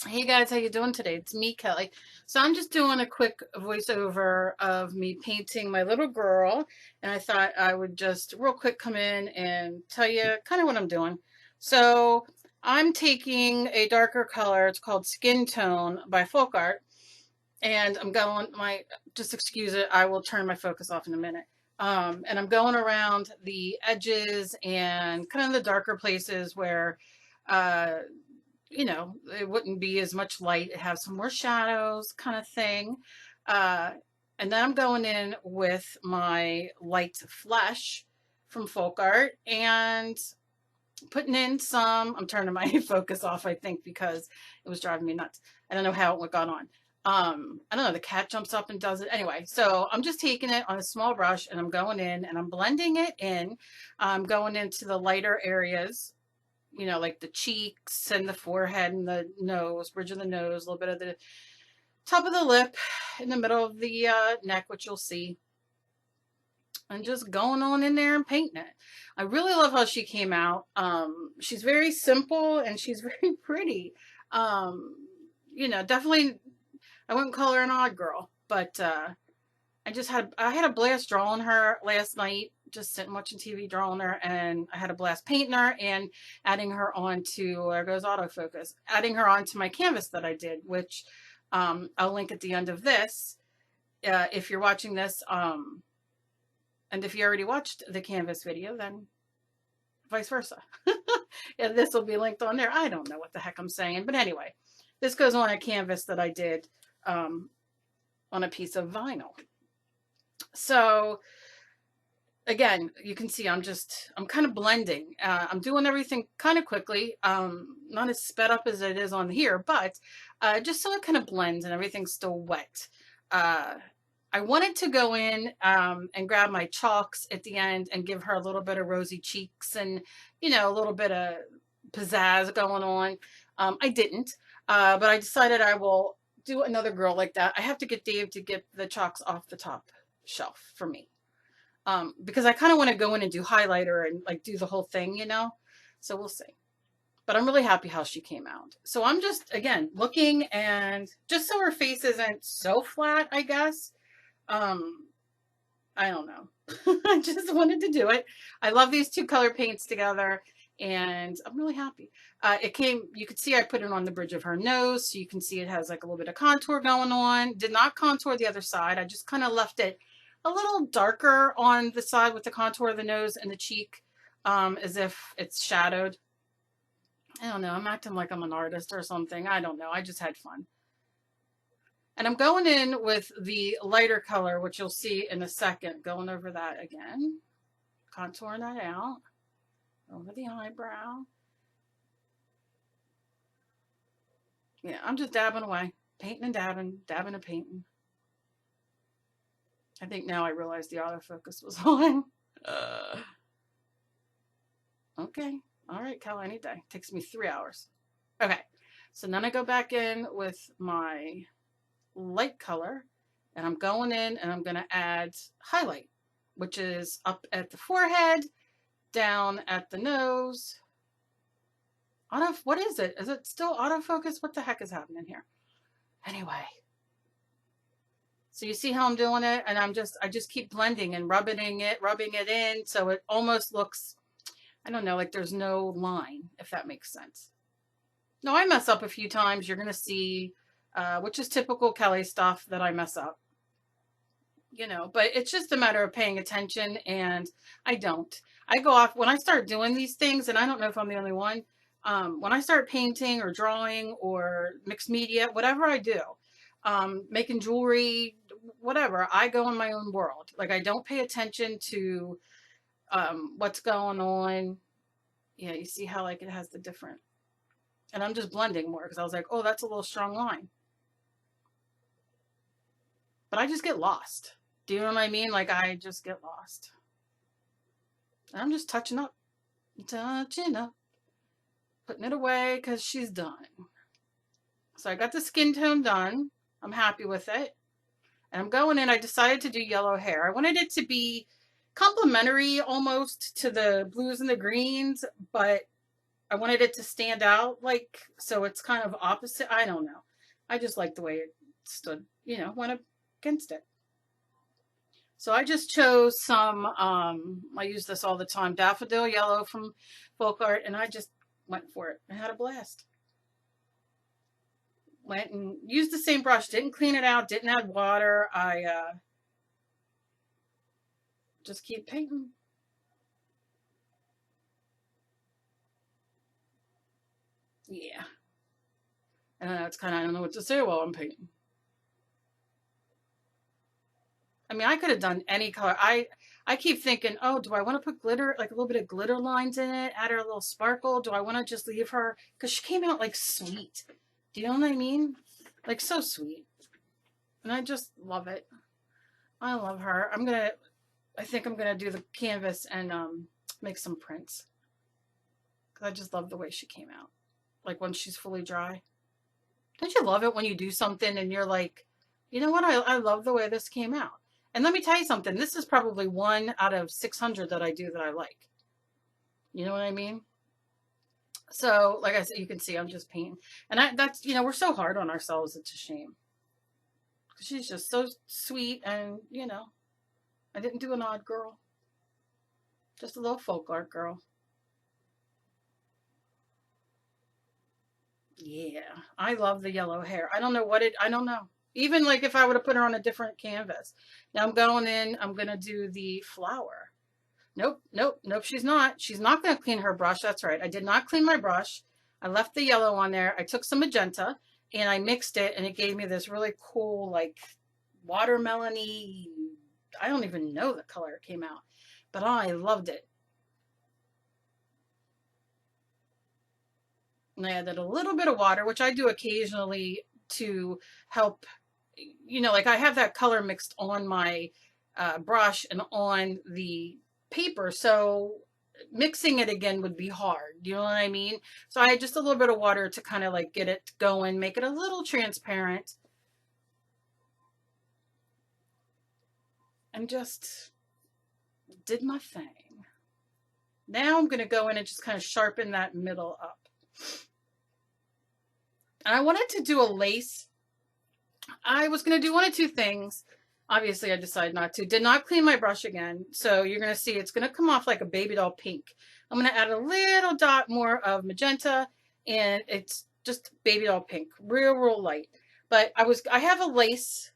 Hey guys, how you doing today? It's me, Kelly. So I'm just doing a quick voiceover of me painting my little girl, and I thought I would just real quick come in and tell you kind of what I'm doing. So I'm taking a darker color. It's called Skin Tone by Folk Art, and I'm going just excuse it. I will turn my focus off in a minute. And I'm going around the edges and kind of the darker places where uh it wouldn't be as much light. It has some more shadows kind of thing. Uh, and then I'm going in with my light flesh from Folk Art and putting in some, I'm turning my focus off, I think, because it was driving me nuts. I don't know how it got on. I don't know, the cat jumps up and does it. Anyway, so I'm just taking it on a small brush and I'm going in and I'm blending it in. I'm going into the lighter areas, like the cheeks and the forehead and the nose, bridge of the nose, a little bit of the top of the lip, in the middle of the neck, which you'll see, and just going on in there and painting it. I really love how she came out. She's very simple and she's very pretty. Um, definitely, I wouldn't call her an odd girl, but I had a blast drawing her last night, just sitting watching TV drawing her, and I had a blast painting her and adding her onto, there goes autofocus, adding her onto my canvas that I did, which I'll link at the end of this if you're watching this. And if you already watched the canvas video, then vice versa. And this will be linked on there. I don't know what the heck I'm saying, but anyway, this goes on a canvas that I did um, on a piece of vinyl. So again, you can see I'm kind of blending. I'm doing everything kind of quickly, not as sped up as it is on here, but just so it kind of blends and everything's still wet. Uh, I wanted to go in and grab my chalks at the end and give her a little bit of rosy cheeks and, a little bit of pizzazz going on. I didn't, but I decided I will do another girl like that. I have to get Dave to get the chalks off the top shelf for me, because I kind of want to go in and do highlighter and like do the whole thing. So we'll see. But I'm really happy how she came out. So I'm just, again, looking, and just so her face isn't so flat, I guess. Um, I don't know. I just wanted to do it. I love these two color paints together, and I'm really happy. You could see I put it on the bridge of her nose, so you can see it has like a little bit of contour going on. Did not contour the other side. I just kind of left it a little darker on the side with the contour of the nose and the cheek, as if it's shadowed. I don't know. I'm acting like I'm an artist or something. I don't know. I just had fun. And I'm going in with the lighter color, which you'll see in a second, going over that again, contouring that out over the eyebrow. Yeah, I'm just dabbing away, painting and dabbing, dabbing and painting. I think now I realize the autofocus was on. Okay. All right, Cal, any day. Takes me 3 hours. Okay. So then I go back in with my light color, and I'm going in and I'm going to add highlight, which is up at the forehead, down at the nose. What is it? Is it still autofocus? What the heck is happening here? Anyway, so you see how I'm doing it, and I just keep blending and rubbing it in, so it almost looks, I don't know, like there's no line, if that makes sense. No, I mess up a few times. You're gonna see, which is typical Kelly stuff that I mess up. But it's just a matter of paying attention, and I don't. I go off when I start doing these things, and I don't know if I'm the only one. When I start painting or drawing or mixed media, whatever I do, making jewelry, whatever, I go in my own world. Like I don't pay attention to what's going on. Yeah, you see how like it has the different, and I'm just blending more because I was like, oh, that's a little strong line. But I just get lost. Do you know what I mean? Like I just get lost. And I'm just touching up, putting it away because she's done. So I got the skin tone done. I'm happy with it. And I'm going in, I decided to do yellow hair. I wanted it to be complementary almost to the blues and the greens, but I wanted it to stand out, like, so it's kind of opposite. I don't know. I just like the way it stood, you know, went against it. So I just chose some, I use this all the time, daffodil yellow from Folk Art, and I just went for it. I had a blast. Went and used the same brush, didn't clean it out, didn't add water. I just keep painting. Yeah. I don't know, it's kind of, I don't know what to say while I'm painting. I mean, I could have done any color. I keep thinking, oh, do I want to put glitter, like a little bit of glitter lines in it, add her a little sparkle? Do I want to just leave her? Because she came out like sweet. Do you know what I mean? Like so sweet. And I just love it. I love her. I think I'm gonna do the canvas and make some prints. Because I just love the way she came out. Like when she's fully dry. Don't you love it when you do something and you're like, you know what? I love the way this came out. And let me tell you something. This is probably 1 out of 600 that I do that I like. You know what I mean? So, like I said, you can see I'm just painting. And that's, you know, we're so hard on ourselves. It's a shame. She's just so sweet and, you know, I didn't do an odd girl. Just a little folk art girl. Yeah, I love the yellow hair. I don't know what I don't know. Even like if I would have put her on a different canvas. Now I'm going in, I'm going to do the flower. Nope, nope, nope, she's not. She's not going to clean her brush. That's right. I did not clean my brush. I left the yellow on there. I took some magenta and I mixed it and it gave me this really cool, like watermelony. I don't even know the color it came out, but I loved it. And I added a little bit of water, which I do occasionally to help, you know, like I have that color mixed on my brush and on the paper. So mixing it again would be hard. You know what I mean? So I had just a little bit of water to kind of like get it going, make it a little transparent. And just did my thing. Now I'm going to go in and just kind of sharpen that middle up. And I wanted to do a lace. I was going to do one of two things. Obviously, I decided not to. Did not clean my brush again. So you're going to see it's going to come off like a baby doll pink. I'm going to add a little dot more of magenta. And it's just baby doll pink. Real, real light. But I have a lace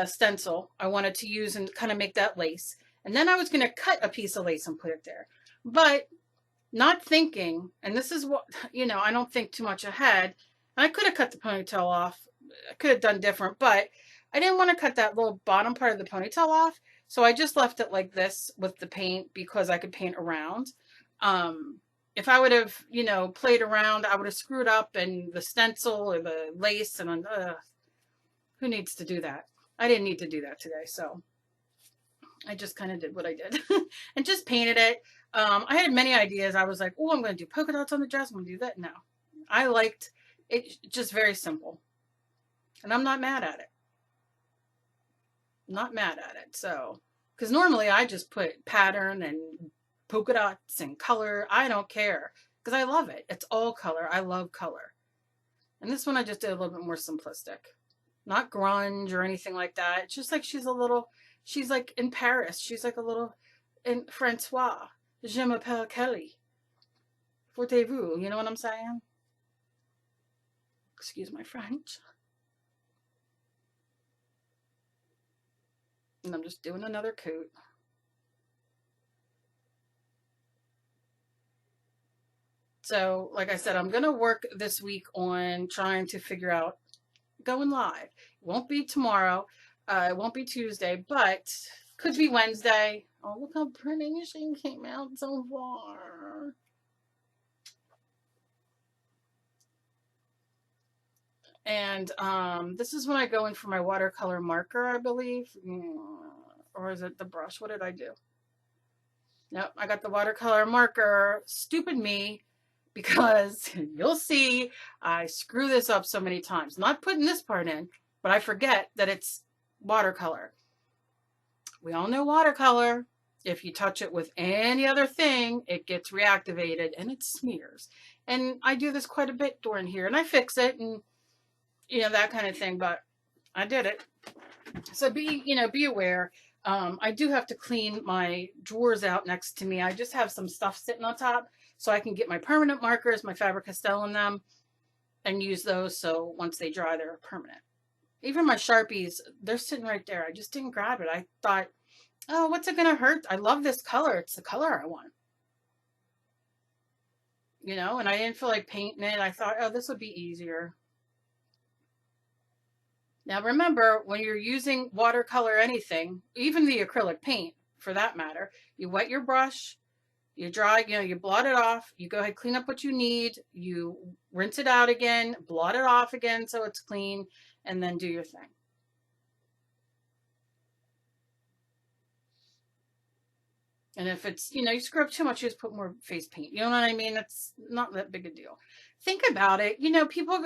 stencil I wanted to use and kind of make that lace. And then I was going to cut a piece of lace and put it there. But not thinking, and this is what, you know, I don't think too much ahead. And I could have cut the ponytail off. I could have done different, but I didn't want to cut that little bottom part of the ponytail off. So I just left it like this with the paint because I could paint around. If I would have, you know, played around, I would have screwed up and the stencil or the lace and who needs to do that? I didn't need to do that today. So I just kind of did what I did and just painted it. I had many ideas. I was like, oh, I'm going to do polka dots on the dress. I'm going to do that. No, I liked it. Just very simple. And I'm not mad at it. Not mad at it. So, because normally I just put pattern and polka dots and color. I don't care because I love it. It's all color. I love color. And this one I just did a little bit more simplistic. Not grunge or anything like that. It's just like she's like in Paris. She's like a little in Francois. Je m'appelle Kelly. Portez-vous. You know what I'm saying? Excuse my French. And I'm just doing another coat. So, like I said, I'm going to work this week on trying to figure out going live. It won't be tomorrow. It won't be Tuesday, but could be Wednesday. Oh, look how pretty she came out so far. And this is when I go in for my watercolor marker, I believe. Or is it the brush? What did I do? Nope, I got the watercolor marker. Stupid me, because you'll see I screw this up so many times. Not putting this part in, but I forget that it's watercolor. We all know watercolor. If you touch it with any other thing, it gets reactivated and it smears. And I do this quite a bit during here, and I fix it and, you know, that kind of thing, but I did it. So be aware. I do have to clean my drawers out next to me. I just have some stuff sitting on top so I can get my permanent markers, my Faber-Castell in them, and use those so once they dry, they're permanent. Even my Sharpies, they're sitting right there. I just didn't grab it. I thought, oh, what's it going to hurt? I love this color. It's the color I want. You know, and I didn't feel like painting it. I thought, oh, this would be easier. Now remember, when you're using watercolor anything, even the acrylic paint for that matter, you wet your brush, you dry, you know, you blot it off, you go ahead, clean up what you need, you rinse it out again, blot it off again so it's clean, and then do your thing. And if it's, you know, you scrub too much, you just put more face paint. You know what I mean? It's not that big a deal. Think about it. You know, people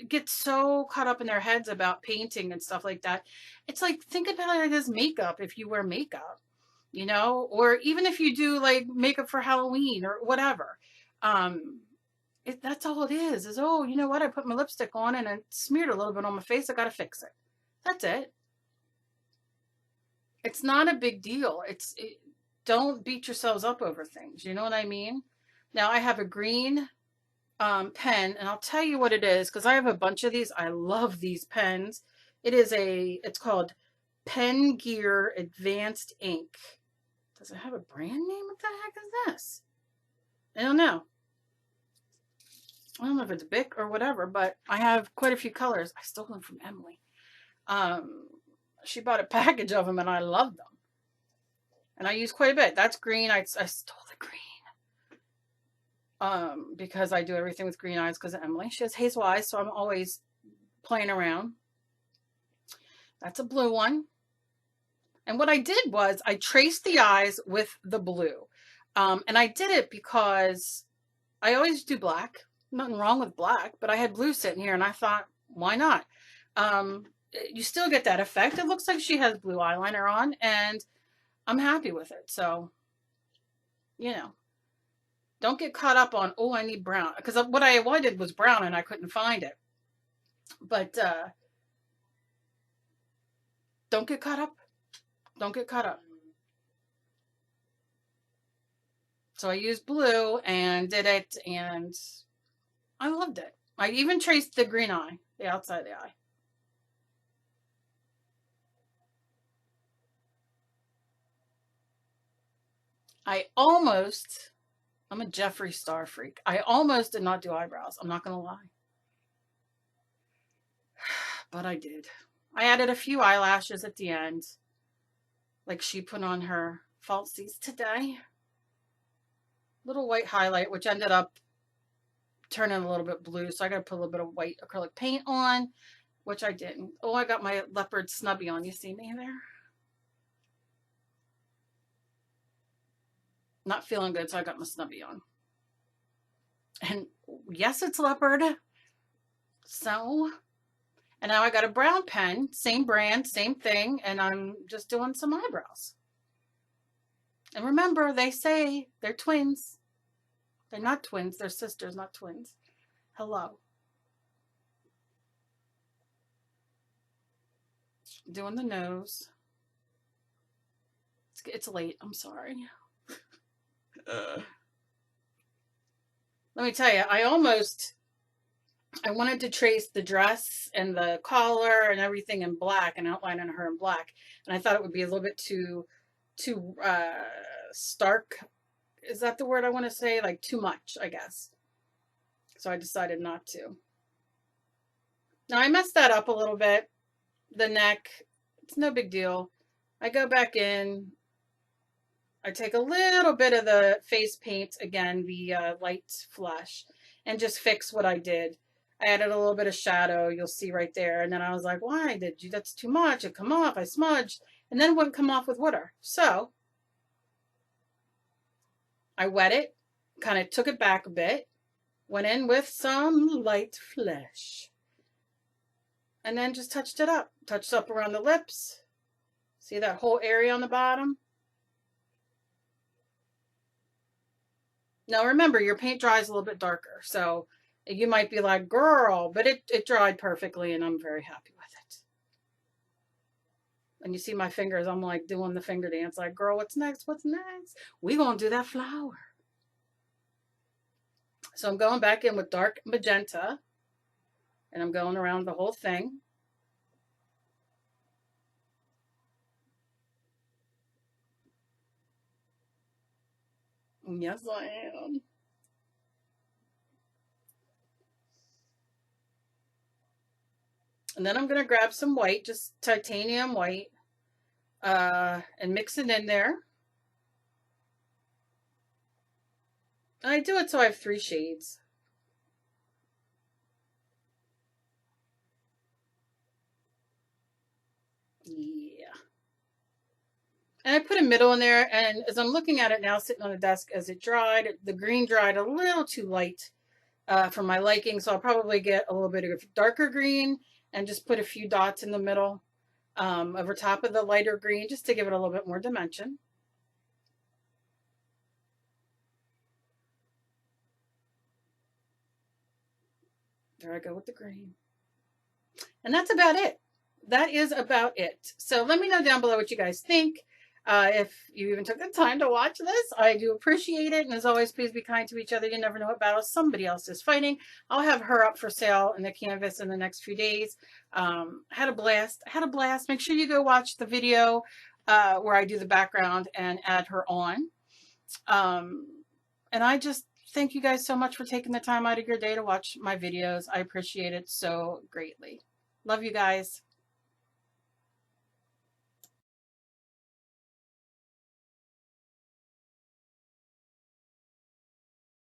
get so caught up in their heads about painting and stuff like that. It's like, think about it as makeup if you wear makeup, you know, or even if you do like makeup for Halloween or whatever. That's all it is, oh, you know what? I put my lipstick on and it smeared a little bit on my face. I got to fix it. That's it. It's not a big deal. Don't beat yourselves up over things. You know what I mean? Now I have a green pen, and I'll tell you what it is because I have a bunch of these. I love these pens. It's called Pen Gear Advanced Ink. Does it have a brand name? What the heck is this? I don't know. I don't know if it's Bic or whatever, but I have quite a few colors. I stole them from Emily. She bought a package of them, and I love them. And I use quite a bit. That's green. I stole the green. Because I do everything with green eyes because of Emily. She has hazel eyes, so I'm always playing around. That's a blue one. And what I did was I traced the eyes with the blue. And I did it because I always do black. Nothing wrong with black, but I had blue sitting here and I thought, why not? You still get that effect. It looks like she has blue eyeliner on and I'm happy with it. So, you know, don't get caught up on, oh, I need brown. Because what I wanted was brown and I couldn't find it. But don't get caught up. Don't get caught up. So I used blue and did it and I loved it. I even traced the green eye, the outside of the eye. I'm a Jeffree Star freak. I almost did not do eyebrows. I'm not going to lie. But I did. I added a few eyelashes at the end. Like she put on her falsies today. Little white highlight, which ended up turning a little bit blue. So I got to put a little bit of white acrylic paint on, which I didn't. Oh, I got my leopard snubby on. You see me there? Not feeling good, so I got my snubby on. And yes, it's leopard. So, and now I got a brown pen, same brand, same thing, and I'm just doing some eyebrows. And remember, they say they're twins. They're not twins, they're sisters, not twins. Hello. Doing the nose. It's late, I'm sorry. Let me tell you, I wanted to trace the dress and the collar and everything in black and outlining her in black. And I thought it would be a little bit too stark. Is that the word I want to say? Like too much, I guess. So I decided not to. Now I messed that up a little bit. The neck, it's no big deal. I go back in. I take a little bit of the face paint, again, the light flush, and just fix what I did. I added a little bit of shadow, you'll see right there. And then I was like, why did you, that's too much. It come off, I smudged, and then it wouldn't come off with water. So I wet it, kind of took it back a bit, went in with some light flesh, and then just touched it up. Touched up around the lips. See that whole area on the bottom? Now remember, your paint dries a little bit darker, so you might be like, girl, but it dried perfectly and I'm very happy with it. And you see my fingers, I'm like doing the finger dance, like, girl, what's next? What's next? We gonna do that flower. So I'm going back in with dark magenta and I'm going around the whole thing. Yes, I am. And then I'm going to grab some white, just titanium white, and mix it in there. And I do it so I have 3 shades. Yeah. And I put a middle in there, and as I'm looking at it now, sitting on the desk as it dried, the green dried a little too light for my liking, so I'll probably get a little bit of darker green and just put a few dots in the middle over top of the lighter green, just to give it a little bit more dimension. There I go with the green. And that's about it. That is about it. So let me know down below what you guys think. If you even took the time to watch this, I do appreciate it. And as always, please be kind to each other. You never know what battle somebody else is fighting. I'll have her up for sale in the canvas in the next few days. Had a blast. Had a blast. Make sure you go watch the video where I do the background and add her on. And I just thank you guys so much for taking the time out of your day to watch my videos. I appreciate it so greatly. Love you guys.